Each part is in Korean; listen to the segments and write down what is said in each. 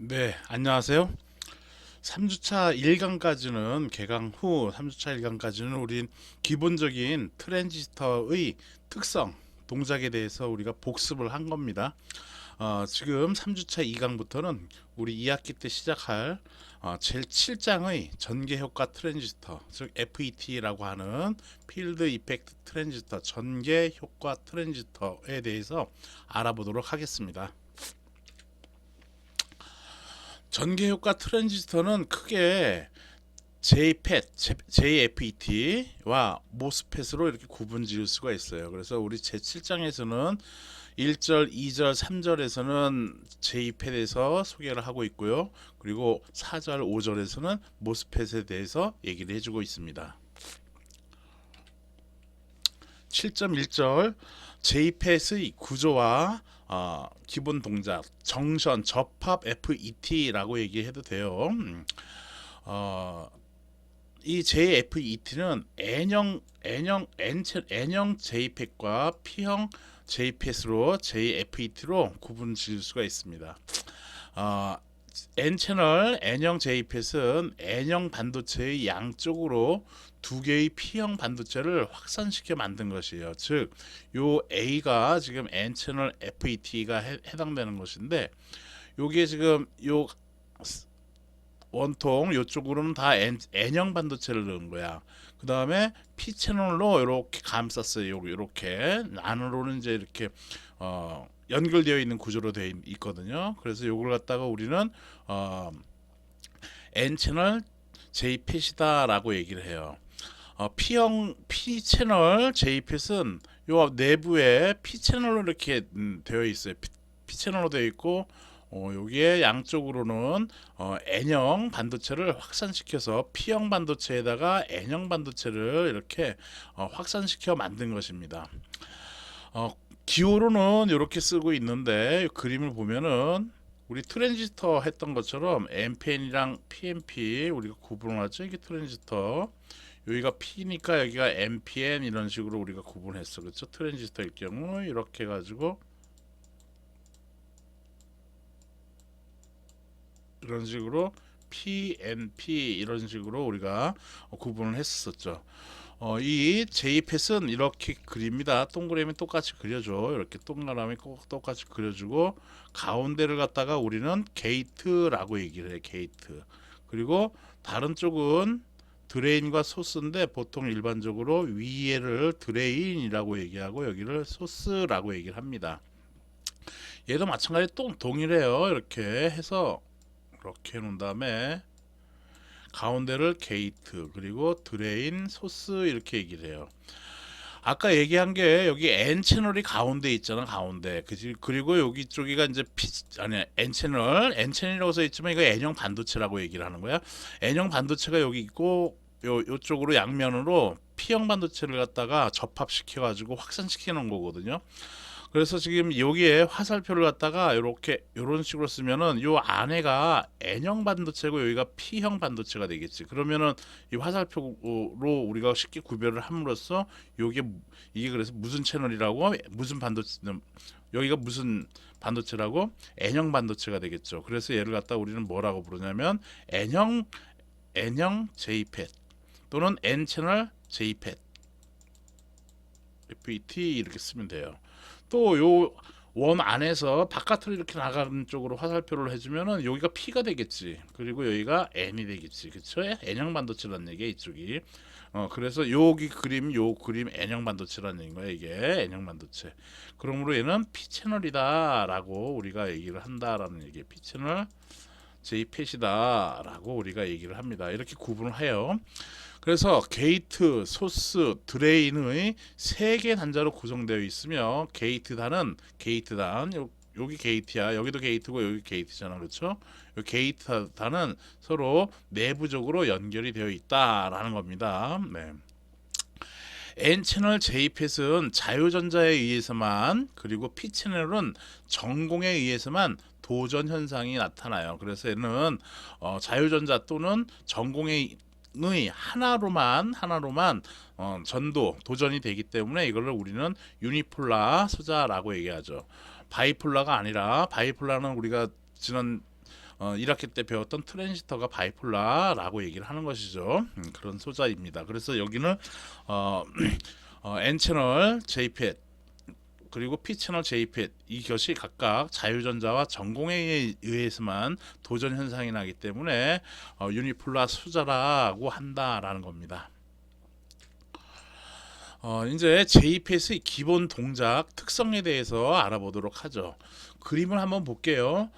네, 안녕하세요. 3주차 1강까지는 개강 후 3주차 1강까지는 우린 기본적인 트랜지스터의 특성, 동작에 대해서 우리가 복습을 한 겁니다. 지금 3주차 2강부터는 우리 2학기 때 시작할 제7장의 전개 효과 트랜지스터, 즉 FET라고 하는 필드 이펙트 트랜지스터, 전개 효과 트랜지스터에 대해서 알아보도록 하겠습니다. 전개 효과 트랜지스터는 크게 JFET, JFET와 모스펫으로 이렇게 구분 지을 수가 있어요. 그래서 우리 제7장에서는 1절, 2절, 3절에서는 JFET에서 소개를 하고 있고요. 그리고 4절, 5절에서는 모스펫에 대해서 얘기를 해주고 있습니다. 7.1절 JFET의 구조와 기본 동작, 정션, 접합 FET라고 얘기해도 돼요. 이 JFET는 N형 JPEG과 P형 JPEG으로 JFET로 구분 지을 수가 있습니다. N채널 N형 JPEG은 N형 반도체의 양쪽으로 두 개의 P형 반도체를 확산시켜 만든 것이에요. 즉, 요 A가 지금 N채널 FET가 해당되는 것인데, 요게 지금 요 원통 요쪽으로는 다 N형 반도체를 넣은 거야. 그 다음에 P 채널로 이렇게 감쌌어요. 이렇게 안으로는 이제 이렇게 연결되어 있는 구조로 되어 있거든요. 그래서 요걸 갖다가 우리는 N 채널 JPET이다라고 얘기를 해요. P 채널 JPET은 요 내부에 P 채널로 이렇게 되어 있어요. P 채널로 되어 있고 여기에 양쪽으로는 N형 반도체를 확산시켜서 P형 반도체에다가 N형 반도체를 이렇게 확산시켜 만든 것입니다. 기호로는 이렇게 쓰고 있는데 그림을 보면은 우리 트랜지스터 했던 것처럼 NPN이랑 PNP 우리가 구분하죠. 이게 트랜지스터. 여기가 P니까 여기가 NPN 이런 식으로 우리가 구분했어. 그렇죠? 트랜지스터일 경우 이렇게 가지고 이런 식으로 PNP 이런 식으로 우리가 구분을 했었죠. 이 JPET은 이렇게 그립니다. 동그라미 똑같이 그려줘. 이렇게 동그라미 꼭 똑같이 그려주고 가운데를 갖다가 우리는 게이트라고 얘기를 해. 게이트. 그리고 다른 쪽은 드레인과 소스인데 보통 일반적으로 위에를 드레인이라고 얘기하고 여기를 소스라고 얘기를 합니다. 얘도 마찬가지 동일해요. 이렇게 해서 이렇게 해놓은 다음에 가운데를 게이트 그리고 드레인 소스 이렇게 얘기를 해요. 아까 얘기한 게 여기 N 채널이 가운데 있잖아. 가운데 그지. 그리고 여기 쪽이가 이제 아니 N 채널이라고 써 있지만 이거 N형 반도체라고 얘기를 하는 거야. N형 반도체가 여기 있고 요쪽으로 양면으로 P형 반도체를 갖다가 접합시켜 가지고 확산시켜 놓은 거거든요. 그래서 지금 여기에 화살표를 갖다가 이렇게 이런 식으로 쓰면은 요 안에가 N형 반도체고 여기가 P형 반도체가 되겠지. 그러면은 이 화살표로 우리가 쉽게 구별을 함으로써 요게 이게 그래서 무슨 채널이라고 무슨 반도체 여기가 무슨 반도체라고 N형 반도체가 되겠죠. 그래서 얘를 갖다 우리는 뭐라고 부르냐면 N형 JPET 또는 N 채널 JPET FET 이렇게 쓰면 돼요. 또 요 원 안에서 바깥으로 이렇게 나가는 쪽으로 화살표를 해주면은 여기가 P가 되겠지. 그리고 여기가 N이 되겠지. 그쵸? N형 반도체라는 얘기야 이쪽이. 그래서 여기 그림 요 그림 N형 반도체라는 얘기인 거야 이게 N형 반도체. 그러므로 얘는 P 채널이다라고 우리가 얘기를 한다라는 얘기. P 채널 JPET이다라고 우리가 얘기를 합니다. 이렇게 구분을 해요. 그래서 게이트, 소스, 드레인의 세 개 단자로 구성되어 있으며 게이트단은 여기 게이트야. 여기도 게이트고 여기 게이트잖아. 그렇죠? 이 게이트단은 서로 내부적으로 연결이 되어 있다라는 겁니다. 네. N채널 JPET은 자유전자에 의해서만 그리고 P채널은 전공에 의해서만 도전 현상이 나타나요. 그래서 얘는 자유전자 또는 전공의 하나로만 도전이 되기 때문에 이거를 우리는 유니폴라 소자라고 얘기하죠. 바이폴라가 아니라 바이폴라는 우리가 지난 1학기 때 배웠던 트랜지스터가 바이폴라라고 얘기를 하는 것이죠. 그런 소자입니다. 그래서 여기는 어, N채널 JFET 그리고 P채널 JFET 이것이 각각 자유전자와 전공에 의해서만 도전 현상이 나기 때문에 유니폴라 소자라고 한다라는 겁니다. 이제 JFET의 기본 동작 특성에 대해서 알아보도록 하죠. 그림을 한번 볼게요.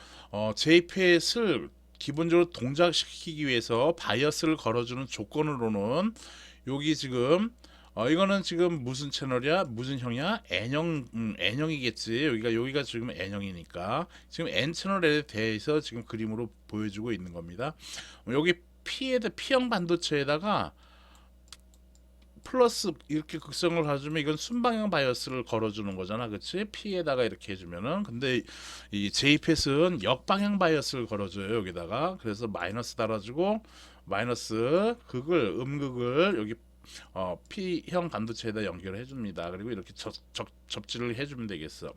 JFET을 기본적으로 동작시키기 위해서 바이어스를 걸어주는 조건으로는 여기 지금 이거는 지금 무슨 채널이야? 무슨 형이야? N형이겠지. 여기가 지금 N형이니까 지금 N 채널에 대해서 지금 그림으로 보여주고 있는 겁니다. 여기 P형 반도체에다가 플러스 이렇게 극성을 가주면 이건 순방향 바이어스를 걸어주는 거잖아, 그렇지? P에다가 이렇게 해주면은 근데 이 JFET은 역방향 바이어스를 걸어줘요 여기다가. 그래서 마이너스 달아주고 마이너스 음극을 여기 P형 반도체에다 연결해 줍니다. 그리고 이렇게 접지를 해주면 되겠어.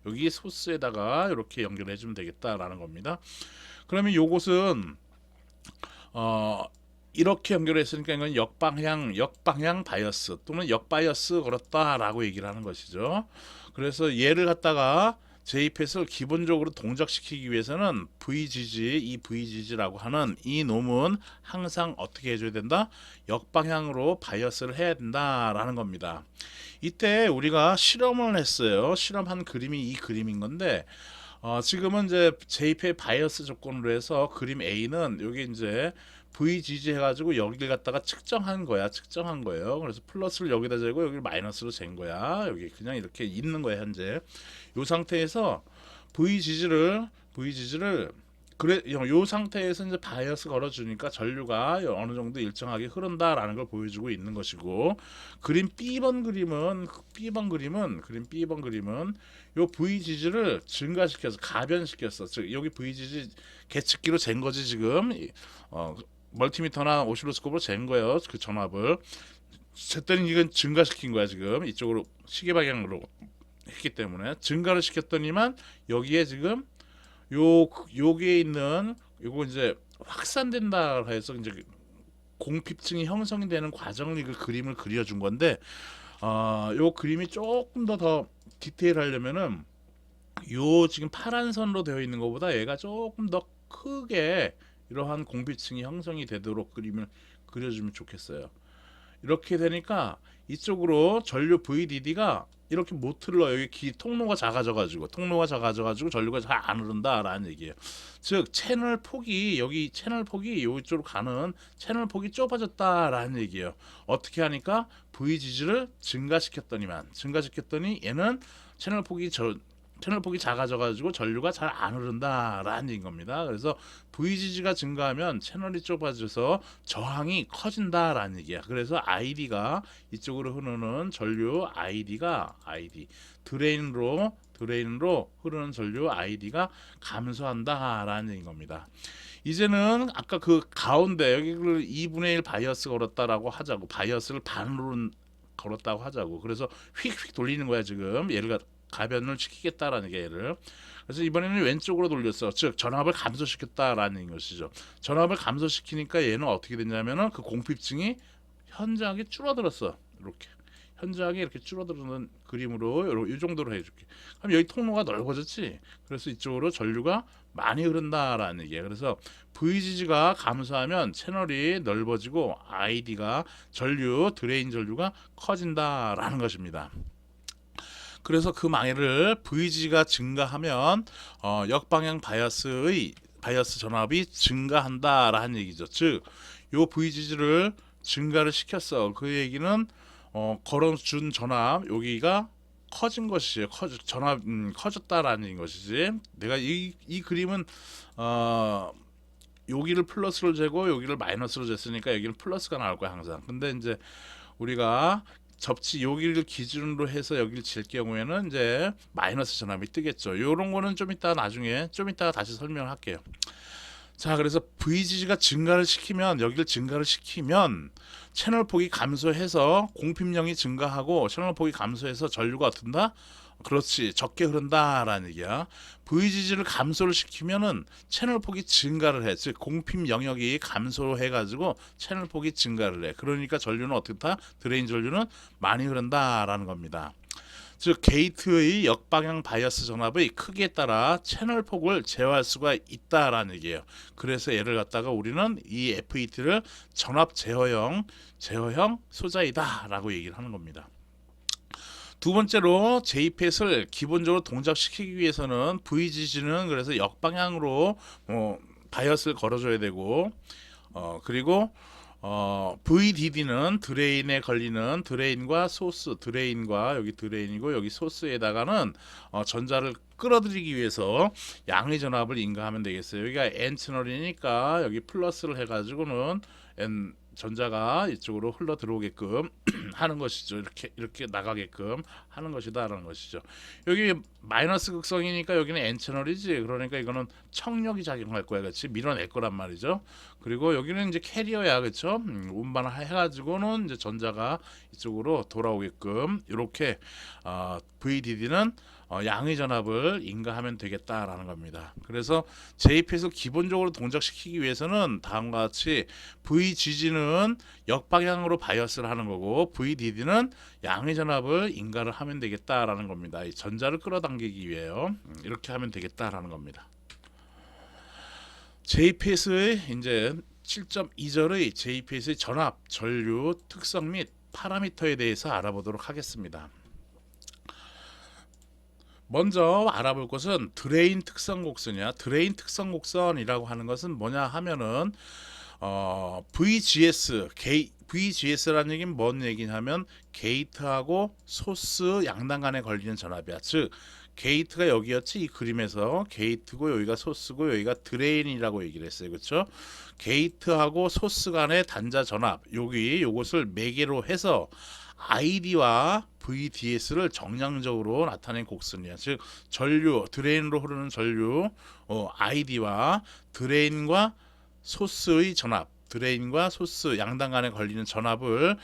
여기 소스에다가 이렇게 연결해 주면 되겠다라는 겁니다. 그러면 요것은 이렇게 연결했으니까 이건 역방향 바이어스 또는 역바이어스 걸었다라고 얘기를 하는 것이죠. 그래서 얘를 갖다가 JFET을 기본적으로 동작시키기 위해서는 이 VGG라고 하는 이 놈은 항상 어떻게 해줘야 된다? 역방향으로 바이어스를 해야 된다라는 겁니다. 이때 우리가 실험을 했어요. 실험한 그림이 이 그림인 건데 지금은 이제 JFET 바이어스 조건으로 해서 그림 A는 여기 이제 VGG 해가지고 여기를 갖다가 측정한 거예요. 그래서 플러스를 여기다 재고 여기를 마이너스로 잰 거야. 여기 그냥 이렇게 있는 거야 현재. 이 상태에서 VGG를 그래 요 상태에서 이제 바이어스 걸어주니까 전류가 어느 정도 일정하게 흐른다라는 걸 보여주고 있는 것이고, 그림 B번 그림은 요 VGG를 증가시켜서 가변시켰어. 즉 여기 VGG 계측기로 잰 거지 지금. 멀티미터나 오실로스코프로 잰 거예요. 그 전압을 쟀더니 이건 증가시킨 거야 지금. 이쪽으로 시계 방향으로 했기 때문에 증가를 시켰더니만 여기에 지금 요게 있는 요거 이제 확산된다 해서 이제 공핍층이 형성이 되는 과정을 그림을 그려준 건데, 요 그림이 조금 더 디테일하려면은 요 지금 파란 선으로 되어 있는 것보다 얘가 조금 더 크게 이러한 공비층이 형성이 되도록 그림을 그려주면 좋겠어요. 이렇게 되니까 이쪽으로 전류 VDD가 이렇게 못 흘러. 여기 통로가 작아져가지고 전류가 잘 안 흐른다라는 얘기예요. 즉 채널 폭이 이쪽으로 가는 채널 폭이 좁아졌다라는 얘기예요. 어떻게 하니까 VGG를 증가시켰더니 얘는 채널 폭이 작아져가지고 전류가 잘 안 흐른다라는 얘기인 겁니다. 그래서 VGG가 증가하면 채널이 좁아져서 저항이 커진다라는 얘기야. 그래서 ID가 이쪽으로 흐르는 전류 드레인으로 흐르는 전류 ID가 감소한다라는 얘기인 겁니다. 이제는 아까 그 가운데 여기를 2분의 1 바이어스 걸었다라고 하자고, 바이어스를 반으로 걸었다고 하자고. 그래서 휙휙 돌리는 거야 지금. 얘를 가변을 시키겠다라는 게 얘를. 그래서 이번에는 왼쪽으로 돌렸어. 즉 전압을 감소시켰다라는 것이죠. 전압을 감소시키니까 얘는 어떻게 됐냐면은 그 공핍층이 현저하게 줄어들었어. 이렇게 현저하게 이렇게 줄어드는 그림으로 이 정도로 해줄게. 그럼 여기 통로가 넓어졌지. 그래서 이쪽으로 전류가 많이 흐른다라는 얘기야. 그래서 VGG가 감소하면 채널이 넓어지고 ID가 드레인 전류가 커진다라는 것입니다. 그래서 그 망해를 VG가 증가하면 역방향 바이어스 전압이 증가한다라는 얘기죠. 즉, 요 VG를 증가를 시켰어. 그 얘기는 걸어준 전압 여기가 커진 것이지. 전압 커졌다라는 것이지. 내가 이 그림은 여기를 플러스로 재고 여기를 마이너스로 쟀으니까 여기는 플러스가 나올 거야 항상. 근데 이제 우리가 접지 여기를 기준으로 해서 여기를 질 경우에는 이제 마이너스 전압이 뜨겠죠. 요런 거는 좀 이따가 다시 설명을 할게요. 자, 그래서 VGG가 여기를 증가를 시키면 채널 폭이 감소해서 공핍력이 증가하고 채널 폭이 감소해서 전류가 어떤다? 그렇지, 적게 흐른다라는 얘기야. VGG를 감소를 시키면은 채널 폭이 증가를 해. 즉 공핍 영역이 감소해 가지고 채널 폭이 증가를 해. 그러니까 전류는 어떻게 타? 드레인 전류는 많이 흐른다라는 겁니다. 즉 게이트의 역방향 바이어스 전압의 크기에 따라 채널 폭을 제어할 수가 있다라는 얘기예요. 그래서 얘를 갖다가 우리는 이 FET를 전압 제어형 소자이다라고 얘기를 하는 겁니다. 두 번째로 JPS를 기본적으로 동작시키기 위해서는 VGG는 그래서 역방향으로 바이어스를 걸어줘야 되고, 그리고 VDD는 드레인에 걸리는 드레인과 소스, 드레인과 여기 드레인이고 여기 소스에다가는 전자를 끌어들이기 위해서 양의 전압을 인가하면 되겠어요. 여기가 N 채널이니까 여기 플러스를 해가지고는 N 전자가 이쪽으로 흘러 들어오게끔 하는 것이죠. 이렇게 나가게끔 하는 것이다라는 것이죠. 여기 마이너스 극성이니까 여기는 N 채널이지. 그러니까 이거는 청력이 작용할 거야, 그렇지? 밀어낼 거란 말이죠. 그리고 여기는 이제 캐리어야, 그렇죠? 운반을 해가지고는 이제 전자가 이쪽으로 돌아오게끔 이렇게 VDD는 양의 전압을 인가하면 되겠다라는 겁니다. 그래서 JPS를 기본적으로 동작시키기 위해서는 다음과 같이 VGG는 역방향으로 바이어스를 하는 거고 VDD는 양의 전압을 인가를 하면 되겠다라는 겁니다. 이 전자를 끌어당기기 위해요. 이렇게 하면 되겠다라는 겁니다. JPS의 이제 7.2절의 JPS의 전압, 전류, 특성 및 파라미터에 대해서 알아보도록 하겠습니다. 먼저 알아볼 것은 드레인 특성 곡선이야. 드레인 특성 곡선이라고 하는 것은 뭐냐 하면은 VGS라는 얘기는 뭔 얘기냐면 게이트하고 소스 양단 간에 걸리는 전압이야. 즉 게이트가 여기였지, 이 그림에서 게이트고 여기가 소스고 여기가 드레인이라고 얘기를 했어요. 그렇죠? 게이트하고 소스 간의 단자 전압, 요것을 매개로 해서 ID와 VDS를 정량적으로 나타낸 곡선이야. 즉 전류, 드레인으로 흐르는 전류 ID와 드레인과 소스의 전압, 드레인과 소스 양단 간에 걸리는 전압을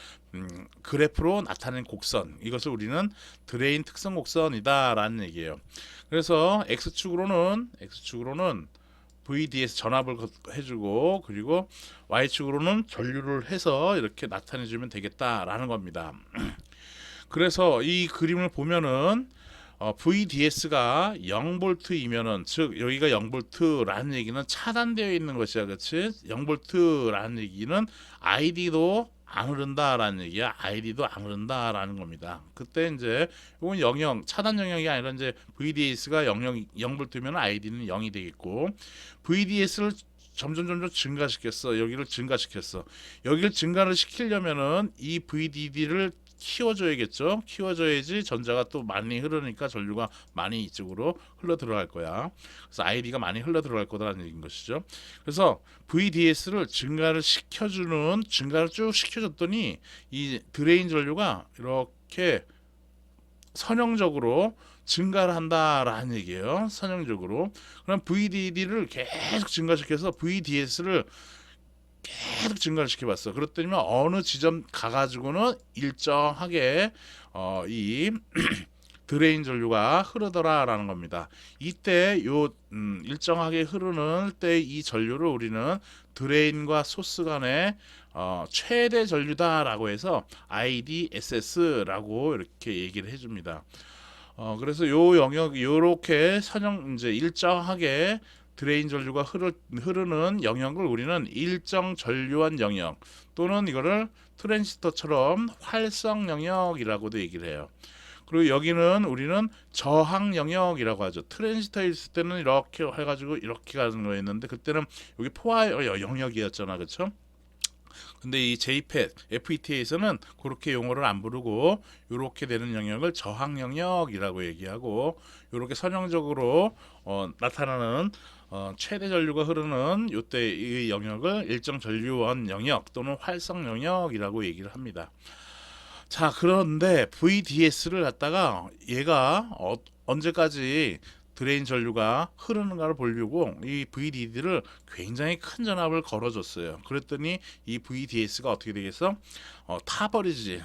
그래프로 나타낸 곡선, 이것을 우리는 드레인 특성 곡선이다라는 얘기예요. 그래서 X축으로는 VDS 전압을 해주고, 그리고 Y축으로는 전류를 해서 이렇게 나타내주면 되겠다라는 겁니다. 그래서 이 그림을 보면은 VDS가 0V이면은, 즉 여기가 0V라는 얘기는 차단되어 있는 것이야, 그렇지? 0V라는 얘기는 ID도 안 흐른다라는 얘기야. ID도 안 흐른다라는 겁니다. 그때 이제 이건 영역 차단 영역이 아니라 이제 VDS가 0V면 ID는 0이 되겠고, VDS를 점점 증가시켰어. 여기를 증가시켰어. 여기를 증가를 시키려면은 이 VDD를 키워줘야겠죠. 키워줘야지 전자가 또 많이 흐르니까 전류가 많이 이쪽으로 흘러 들어갈 거야. 그래서 ID가 많이 흘러 들어갈 거다라는 얘기인 것이죠. 그래서 VDS를 증가를 쭉 시켜줬더니 이 드레인 전류가 이렇게 선형적으로 증가를 한다라는 얘기예요. 선형적으로. 그럼 VDD를 계속 증가시켜서 VDS를 계속 증가를 시켜봤어. 그랬더니 어느 지점 가가지고는 일정하게 이 드레인 전류가 흐르더라라는 겁니다. 이때 일정하게 흐르는 때 이 전류를 우리는 드레인과 소스 간의 최대 전류다라고 해서 IDSS라고 이렇게 얘기를 해줍니다. 그래서 요 영역 요렇게 이제 일정하게 드레인 전류가 흐르는 영역을 우리는 일정 전류원 영역, 또는 이거를 트랜지스터처럼 활성 영역이라고도 얘기를 해요. 그리고 여기는 우리는 저항 영역이라고 하죠. 트랜지스터 있을 때는 이렇게 해가지고 이렇게 가는 거였는데 그때는 여기 포화 영역이었잖아, 그렇죠? 근데 이 JPET, FET에서는 그렇게 용어를 안 부르고 이렇게 되는 영역을 저항 영역이라고 얘기하고, 이렇게 선형적으로 나타나는 최대 전류가 흐르는 이때의 영역을 일정 전류원 영역 또는 활성 영역이라고 얘기를 합니다. 자, 그런데 VDS를 갖다가 얘가 언제까지 드레인 전류가 흐르는가를 보려고 이 VDD를 굉장히 큰 전압을 걸어줬어요. 그랬더니 이 VDS가 어떻게 되겠어? 타버리지.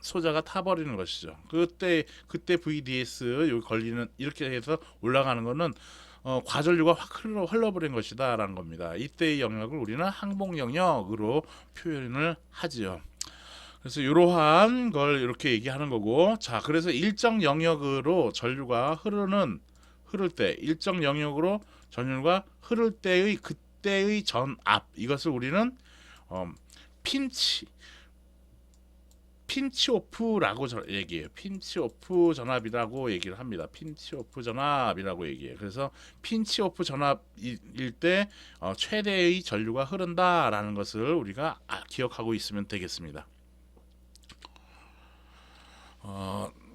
소자가 타버리는 것이죠. 그때 VDS 여기 걸리는 이렇게 해서 올라가는 거는 과전류가 확 흘러버린 것이다라는 겁니다. 이때의 영역을 우리는 항복 영역으로 표현을 하지요. 그래서 이러한 걸 이렇게 얘기하는 거고, 자, 그래서 일정 영역으로 전류가 흐를 때, 일정 영역으로 전류가 흐를 때의 그때의 전압, 이것을 우리는 어, 핀치 오프라고 얘기해요. 핀치 오프 전압이라고 얘기를 합니다. 핀치 오프 전압이라고 얘기해요. 그래서 핀치 오프 전압일 때 최대의 전류가 흐른다라는 것을 우리가 기억하고 있으면 되겠습니다.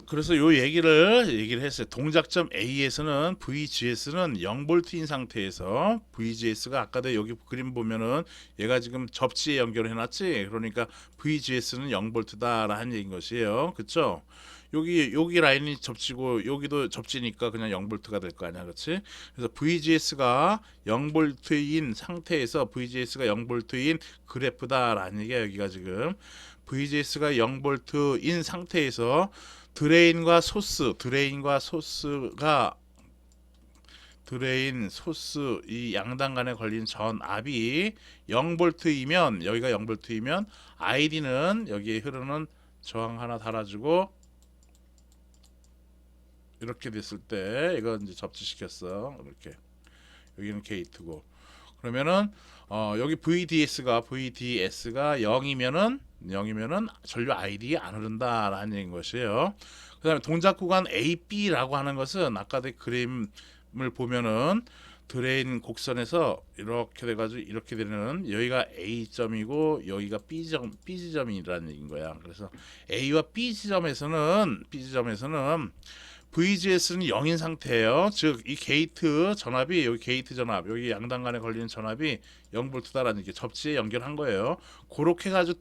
그래서 요 얘기를 했어요. 동작점 A에서는 VGS는 0V인 상태에서 VGS가 아까 여기 그림 보면은 얘가 지금 접지에 연결해 놨지. 그러니까 VGS는 0V다라는 얘기인 것이에요. 그렇죠? 여기 라인이 접지고 여기도 접지니까 그냥 0V가 될 거 아니야. 그렇지? 그래서 VGS가 0V인 상태에서 VGS가 0V인 그래프다라는 얘기야. 여기가 지금 VGS가 0V인 상태에서 드레인 소스 이 양단 간에 걸린 전압이 0V이면 여기가 0V이면 ID는 여기에 흐르는 저항 하나 달아주고 이렇게 됐을 때 이거 이제 접지시켰어. 이렇게 여기는 게이트고 그러면은 여기 VDS가 0이면은 전류 ID 안 흐른다라는 얘기인 것이에요. 그다음에 동작 구간 AB라고 하는 것은 아까도 그림을 보면은 드레인 곡선에서 이렇게 돼가지고 이렇게 되는 여기가 A점이고 여기가 B 지점이라는 얘기인 거야. 그래서 A와 B 지점에서는 VGS는 0인 상태예요. 즉 이 게이트 전압이 여기 게이트 전압 여기 양단 간에 걸리는 전압이 0V다라는 게 접지에 연결한 거예요. 그렇게 가지고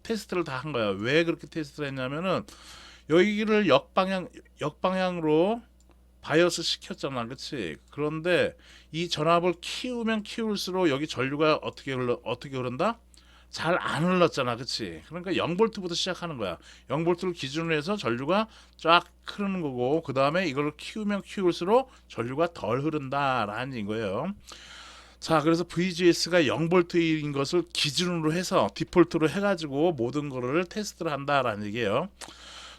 테스트를 다 한 거야. 왜 그렇게 테스트를 했냐면은 여기를 역방향으로 바이어스 시켰잖아. 그렇지? 그런데 이 전압을 키우면 키울수록 여기 전류가 어떻게 흐른다? 잘 안 흘렀잖아. 그치? 그러니까 0V부터 시작하는 거야. 0V를 기준으로 해서 전류가 쫙 흐르는 거고 그 다음에 이걸 키우면 키울수록 전류가 덜 흐른다라는 거예요. 자, 그래서 VGS가 0V인 것을 기준으로 해서 디폴트로 해가지고 모든 거를 테스트를 한다라는 얘기예요.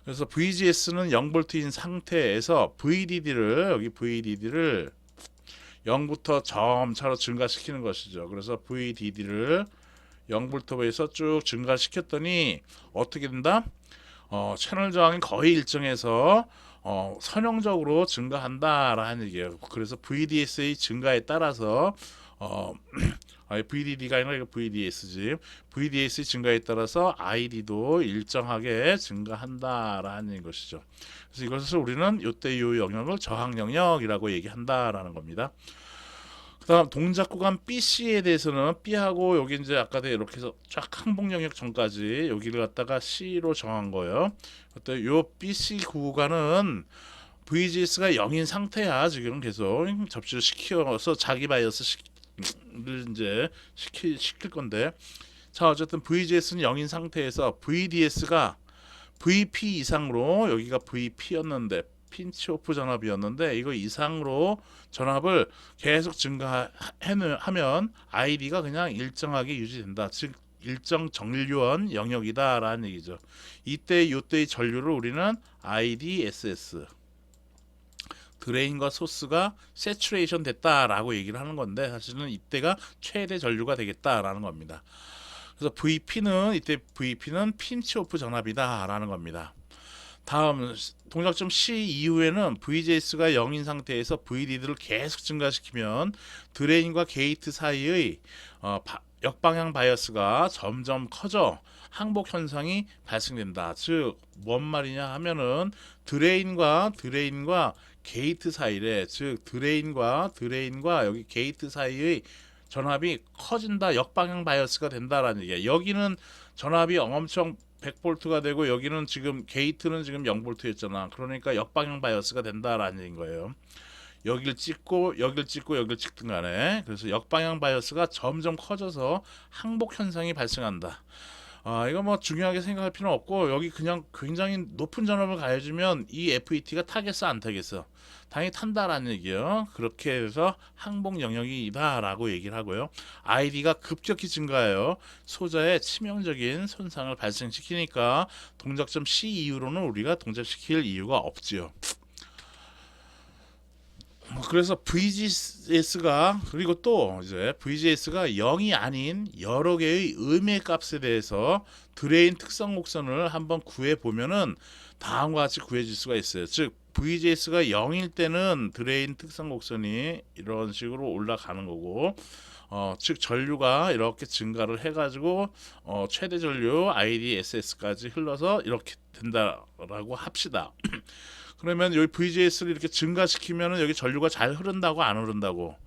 그래서 VGS는 0V인 상태에서 여기 VDD를 0부터 점차로 증가시키는 것이죠. 그래서 VDD를 0V에서 쭉 증가시켰더니 어떻게 된다? 채널 저항이 거의 일정해서 선형적으로 증가한다라는 얘기예요. 그래서 VDS의 증가에 따라서 VDD가 아니라 VDS지. VDS 증가에 따라서 ID도 일정하게 증가한다라는 것이죠. 그래서 이것을 우리는 이때 이 영역을 저항 영역이라고 얘기한다라는 겁니다. 그다음 동작 구간 BC에 대해서는 B하고 여기 이제 아까도 이렇게 해서 쫙 항복 영역 전까지 여기를 갖다가 C로 정한 거예요. 그때 요 BC 구간은 VGS가 0인 상태야. 지금 계속 접지를 시켜서 자기 바이어스를 이제 시킬 건데, 자 어쨌든 VGS는 0인 상태에서 VDS가 VP 이상으로 여기가 VP였는데 핀치 오프 전압이었는데 이거 이상으로 전압을 계속 증가하면 ID가 그냥 일정하게 유지된다. 즉 일정 정류원 영역이다라는 얘기죠. 이때의 전류를 우리는 IDSS 드레인과 소스가 세츄레이션 됐다라고 얘기를 하는 건데 사실은 이때가 최대 전류가 되겠다라는 겁니다. 그래서 VP는 핀치 오프 전압이다라는 겁니다. 다음 동작점 C 이후에는 VGS가 0인 상태에서 VDD를 계속 증가시키면 드레인과 게이트 사이의 역방향 바이어스가 점점 커져 항복 현상이 발생된다. 즉 뭔 말이냐 하면은 드레인과 게이트 사이래. 즉 드레인과 여기 게이트 사이의 전압이 커진다. 역방향 바이어스가 된다라는 얘기야. 여기는 전압이 엄청 100V가 되고 여기는 지금 게이트는 지금 0V였잖아. 그러니까 역방향 바이어스가 된다라는 얘기인 거예요. 여길 찍고 여길 찍고 여길 찍든 간에 그래서 역방향 바이어스가 점점 커져서 항복 현상이 발생한다. 이거 뭐 중요하게 생각할 필요는 없고 여기 그냥 굉장히 높은 전압을 가해주면 이 FET가 타겠어 안 타겠어? 당연히 탄다라는 얘기예요. 그렇게 해서 항복 영역이다라고 얘기를 하고요. ID가 급격히 증가해요. 소자에 치명적인 손상을 발생시키니까 동작점 C 이후로는 우리가 동작시킬 이유가 없지요. 그래서 VGS가 그리고 또 이제 VGS가 0이 아닌 여러 개의 음의 값에 대해서 드레인 특성 곡선을 한번 구해 보면은 다음과 같이 구해질 수가 있어요. 즉 VGS가 0일 때는 드레인 특성 곡선이 이런 식으로 올라가는 거고 즉 전류가 이렇게 증가를 해가지고 최대 전류 IDSS까지 흘러서 이렇게 된다라고 합시다. 그러면 여기 VGS를 이렇게 증가시키면은 여기 전류가 잘 흐른다고 안 흐른다고?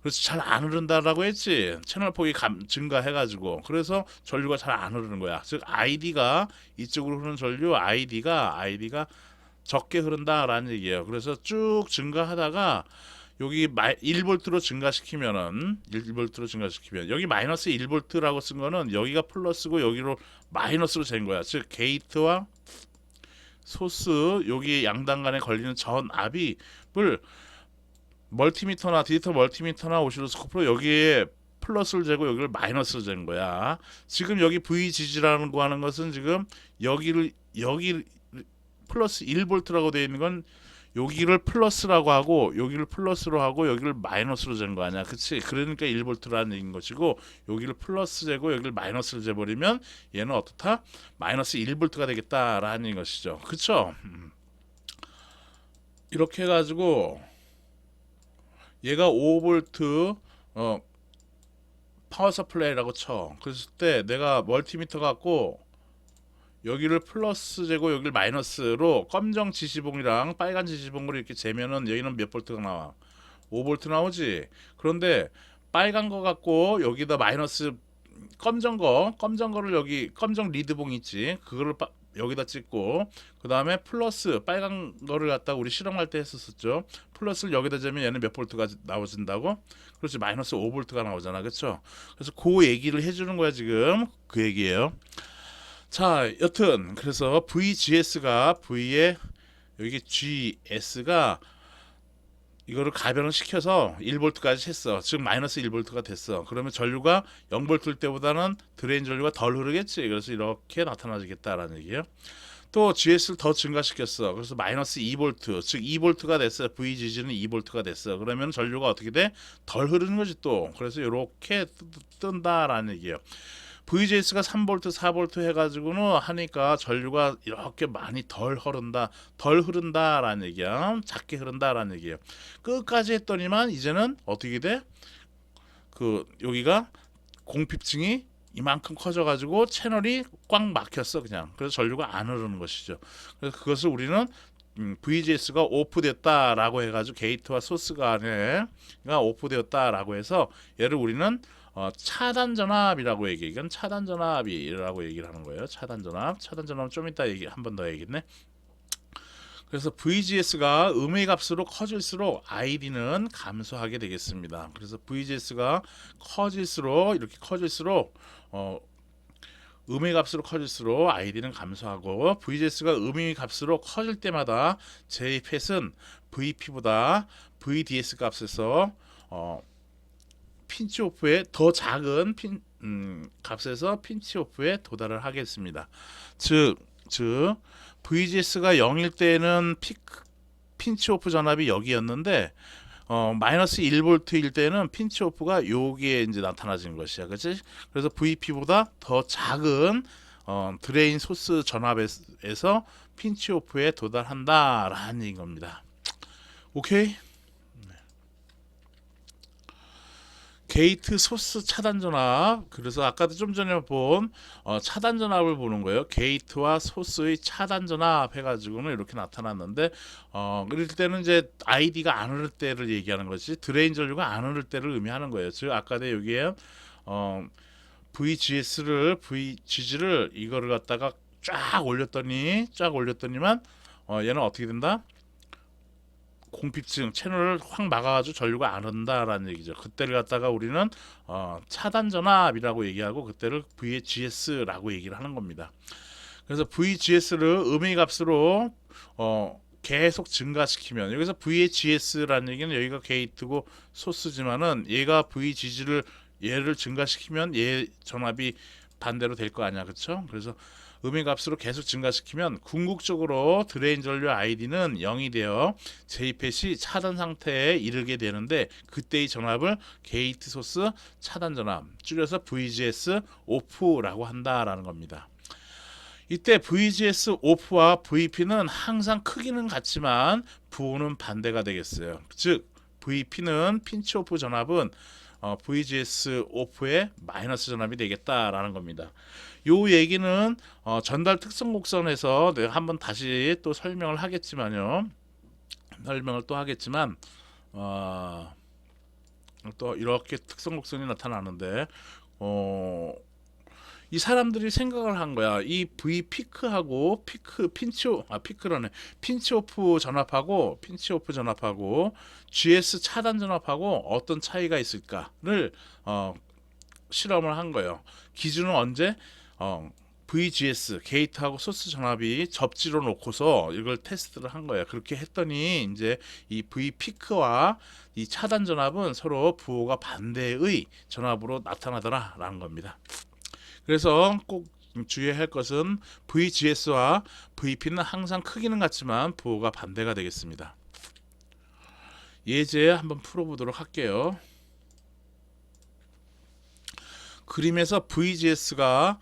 그래서 잘 안 흐른다라고 했지. 채널 폭이 증가해가지고 그래서 전류가 잘 안 흐르는 거야. 즉 ID가 이쪽으로 흐르는 전류 ID가 적게 흐른다라는 얘기예요. 그래서 쭉 증가하다가 여기 1볼트로 증가시키면은 1볼트로 증가시키면 여기 마이너스 1볼트라고 쓴 거는 여기가 플러스고 여기로 마이너스로 된 거야. 즉 게이트와 소스 여기 양단 간에 걸리는 전압을 멀티미터나 디지털 멀티미터나 오실로스코프로 여기에 플러스를 재고 여기를 마이너스를 재는 거야. 지금 여기 VGG라는 거 하는 것은 지금 여기 플러스 1볼트라고 되어 있는 건 여기를 플러스라고 하고 여기를 플러스로 하고 여기를 마이너스로 재는 거 아니야. 그치? 그러니까 1볼트라는 얘기인 것이고 여기를 플러스 재고 여기를 마이너스를 재버리면 얘는 어떻다? 마이너스 1볼트가 되겠다라는 것이죠. 그쵸? 이렇게 해가지고 얘가 5볼트 파워 서플라이라고 쳐. 그랬을 때 내가 멀티미터 갖고 여기를 플러스 재고 여기를 마이너스로 검정 지시봉이랑 빨간 지시봉으로 이렇게 재면은 여기는 몇 볼트가 나와? 5볼트 나오지. 그런데 빨간 거 갖고 여기다 마이너스 검정 거를 여기 검정 리드봉 있지. 그거를 여기다 찍고 그 다음에 플러스 빨간 거를 갖다 우리 실험할 때 했었죠. 플러스를 여기다 재면 얘는 몇 볼트가 나와진다고? 그렇지. 마이너스 5볼트가 나오잖아. 그렇죠? 그래서 그 얘기를 해주는 거야 지금. 그 얘기예요. 자, 여튼 그래서 VGS가 V에 여기 GS가 이거를 가변을 시켜서 1볼트까지 했어. 즉 마이너스 1볼트가 됐어. 그러면 전류가 0볼트일 때보다는 드레인 전류가 덜 흐르겠지. 그래서 이렇게 나타나지겠다라는 얘기예요. 또 GS를 더 증가시켰어. 그래서 마이너스 2볼트, 즉 2볼트가 됐어. VGG는 2볼트가 됐어. 그러면 전류가 어떻게 돼? 덜 흐르는 거지 또. 그래서 이렇게 뜬다라는 얘기예요. VGS가 3볼트, 4볼트 해가지고는 하니까 전류가 이렇게 많이 덜 흐른다라는 얘기야. 작게 흐른다라는 얘기예요. 끝까지 했더니만 이제는 어떻게 돼? 여기가 공핍층이 이만큼 커져가지고 채널이 꽉 막혔어 그냥. 그래서 전류가 안 흐르는 것이죠. 그래서 그것을 우리는 VGS가 오프됐다라고 해가지고 게이트와 소스 간에가 오프되었다라고 해서 얘를 우리는 차단 전압이라고 얘기해. 이건 차단 전압이라고 얘기를 하는 거예요. 차단 전압 좀 이따 한 번 더 얘기했네. 그래서 VGS가 음의 값으로 커질수록 ID는 감소하게 되겠습니다. 그래서 VGS가 이렇게 커질수록 음의 값으로 커질수록 ID는 감소하고 VGS가 음의 값으로 커질 때마다 J-팻은 VP보다 VDS 값에서 핀치오프의 더 작은 값에서 핀치오프에 도달을 하겠습니다. 즉 VGS가 0일 때는 핀치오프 전압이 여기였는데 마이너스 1볼트일 때는 핀치오프가 여기에 이제 나타나지는 것이야. 그렇지? 그래서 VP보다 더 작은 드레인 소스 전압에서 핀치오프에 도달한다라는 얘기인 겁니다. 오케이? 게이트 소스 차단 전압. 그래서 아까도 좀 전에 본 차단 전압을 보는 거예요. 게이트와 소스의 차단 전압 해가지고는 이렇게 나타났는데 그럴 때는 이제 ID가 안 흐를 때를 얘기하는 것이 드레인 전류가 안 흐를 때를 의미하는 거예요. 즉 아까도 여기에 VGS를 VGG를 이거를 갖다가 쫙 올렸더니만 얘는 어떻게 된다? 공피증 채널을 확 막아가지고 전류가 안 흐른다라는 얘기죠. 그때를 갖다가 우리는 차단 전압이라고 얘기하고 그때를 VGS라고 얘기를 하는 겁니다. 그래서 VGS를 음의 값으로 계속 증가시키면, 여기서 VGS라는 얘기는 여기가 게이트고 소스지만은 얘가 VGG를 얘를 증가시키면 얘 전압이 반대로 될 거 아니야, 그렇죠? 그래서 음의 값으로 계속 증가시키면 궁극적으로 드레인 전류 ID는 0이 되어 JPET이 차단 상태에 이르게 되는데, 그때의 전압을 게이트 소스 차단 전압, 줄여서 VGS 오프라고 한다라는 겁니다. 이때 VGS 오프와 VP는 항상 크기는 같지만 부호는 반대가 되겠어요. 즉 VP는 핀치 오프 전압은 VGS 오프의 마이너스 전압이 되겠다라는 겁니다. 요 얘기는 전달 특성 곡선에서 내가 한번 다시 또 설명을 하겠지만요. 설명을 또 하겠지만 또 이렇게 특성 곡선이 나타나는데 이 사람들이 생각을 한 거야. 이 V 피크하고 핀치 오프 전압하고 GS 차단 전압하고 어떤 차이가 있을까를 실험을 한 거예요. 기준은 언제? VGS 게이트하고 소스 전압이 접지로 놓고서 이걸 테스트를 한 거예요. 그렇게 했더니 이제 이 V 피크와 이 차단 전압은 서로 부호가 반대의 전압으로 나타나더라라는 겁니다. 그래서 꼭 주의해야 할 것은 VGS와 VP는 항상 크기는 같지만 부호가 반대가 되겠습니다. 예제 한번 풀어보도록 할게요. 그림에서 VGS가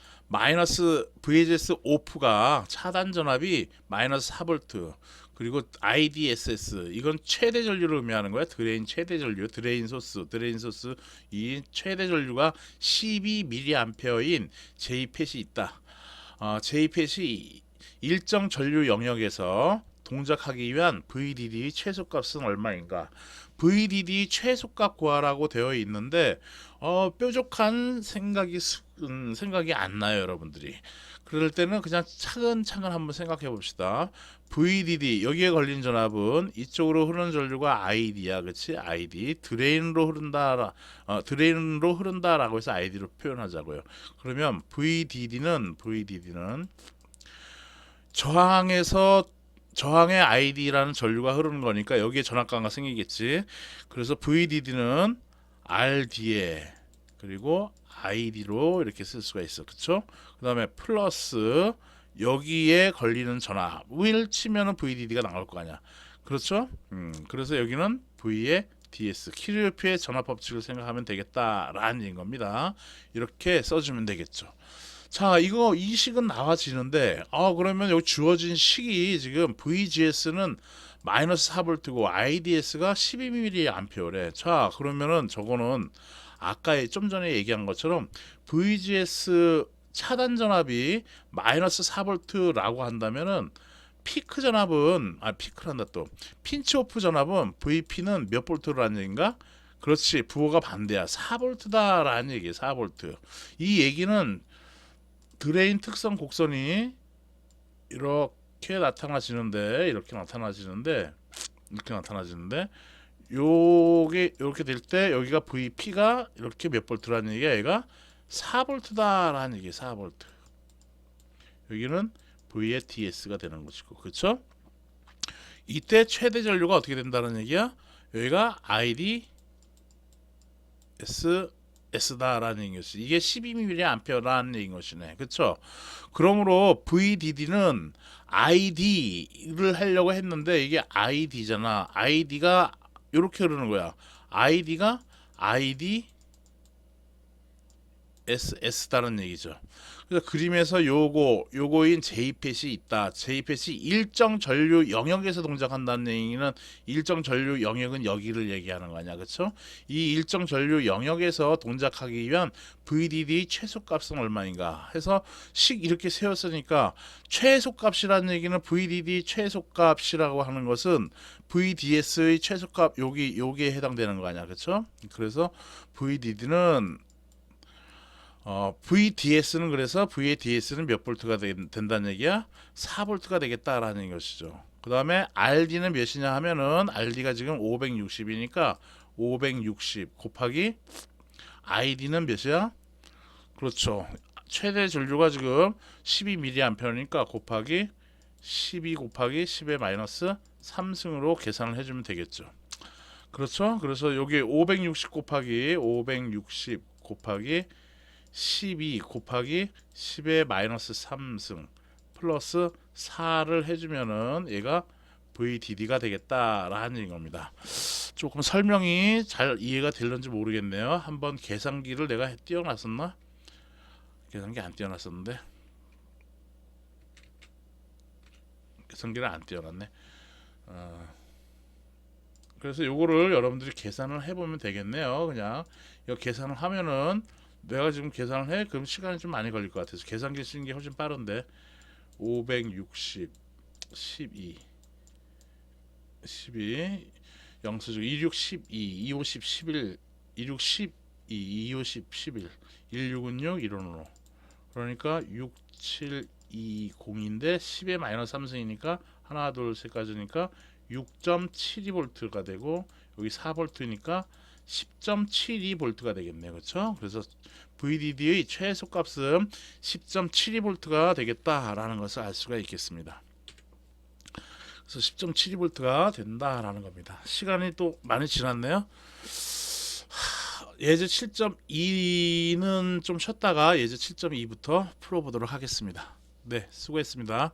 VGS 오프가 차단 전압이 마이너스 4V, 그리고 IDSS 이건 최대 전류를 의미하는 거야. 드레인 최대 전류, 드레인 소스 이 최대 전류가 12mA인 JPET이 있다. JPET이 일정 전류 영역에서 동작하기 위한 VDD 최소값은 얼마인가? VDD 최소값 구하라고 되어 있는데 뾰족한 생각이 안 나요, 여러분들이. 그럴 때는 그냥 차근차근 한번 생각해 봅시다. VDD 여기에 걸린 전압은 이쪽으로 흐르는 전류가 ID야, 그렇지? ID 드레인으로 흐른다라고 해서 ID로 표현하자고요. 그러면 VDD는 저항의 ID라는 전류가 흐르는 거니까 여기에 전압가가 생기겠지. 그래서 VDD는 RD에 그리고 ID로 이렇게 쓸 수가 있어, 그렇죠? 그 다음에 플러스 여기에 걸리는 전압을 치면은 VDD가 나올 거 아니야, 그렇죠? 그래서 여기는 V의 DS 키르요프의 전압 법칙을 생각하면 되겠다라는 얘기인 겁니다. 이렇게 써주면 되겠죠. 자, 이 식은 나와지는데 그러면 여기 주어진 식이 지금 VGS는 마이너스 4V고 IDS가 12mA래. 자, 그러면은 저거는 아까 좀 전에 얘기한 것처럼 VGS 차단 전압이 마이너스 4V라고 한다면은 피크 전압은 피크란다 또 핀치 오프 전압은 VP는 몇 볼트라는 얘기인가? 그렇지, 부호가 반대야. 4V다라는 얘기. 4V. 이 얘기는 드레인 특성 곡선이 이렇게 나타나지는데 요게 이렇게 될 때 여기가 VP가 이렇게 몇 볼트라는 얘기야. 얘가 4V다라는 얘기. 4V. 여기는 V의 DS가 되는 것이고, 그렇죠? 이때 최대 전류가 어떻게 된다는 얘기야? 여기가 IDS다라는 것이, 이게 12mA라는 얘기인 것이네, 그렇죠? 그러므로 VDD는 ID를 하려고 했는데 이게 ID잖아. ID가 이렇게 흐르는 거야. ID가 IDSS다는 얘기죠. 그래서 그림에서 요거인 JPET이 있다. JPET이 일정 전류 영역에서 동작한다는 얘기는 일정 전류 영역은 여기를 얘기하는 거 아니야, 그렇죠? 이 일정 전류 영역에서 동작하기 위한 VDD 최소값은 얼마인가 해서 식 이렇게 세웠으니까 최소값이라는 얘기는 VDD 최소값이라고 하는 것은 VDS의 최소값 여기에 해당되는 거 아니야, 그렇죠? 그래서 VDD는 VDS는 그래서 V의 DS는 몇 볼트가 된다는 얘기야? 4볼트가 되겠다라는 것이죠. 그 다음에 RD는 몇이냐 하면은 RD가 지금 560이니까 560 곱하기 ID는 몇이야? 그렇죠. 최대 전류가 지금 12mA니까 곱하기 12 곱하기 10의 마이너스 3승으로 계산을 해주면 되겠죠. 그렇죠. 그래서 여기 560 곱하기 560 곱하기 12 곱하기 10의 마이너스 3승 플러스 4를 해주면은 얘가 VDD가 되겠다라는 겁니다. 조금 설명이 잘 이해가 될는지 모르겠네요. 한번 계산기를 내가 띄워놨었나? 계산기 안 띄워놨었는데 계산기를 안 띄워놨네. 그래서 요거를 여러분들이 계산을 해보면 되겠네요. 그냥 이거 계산을 하면은 내가 지금 계산을 해 그럼 시간이 좀 많이 걸릴 것 같아서 계산기 쓰는 게 훨씬 빠른데 560 12 영수증 26 12 250 11 26 12 250 11 1616 155 그러니까 6720인데 10의 마이너스 3승이니까 하나 둘 셋까지니까 6.72V가 되고 여기 4V니까 10.72V가 되겠네요. 그렇죠? 그래서 VDD의 최소값은 10.72V가 되겠다라는 것을 알 수가 있겠습니다. 그래서 10.72V가 된다라는 겁니다. 시간이 또 많이 지났네요. 예제 7.2는 좀 쉬었다가 예제 7.2부터 풀어보도록 하겠습니다. 네, 수고했습니다.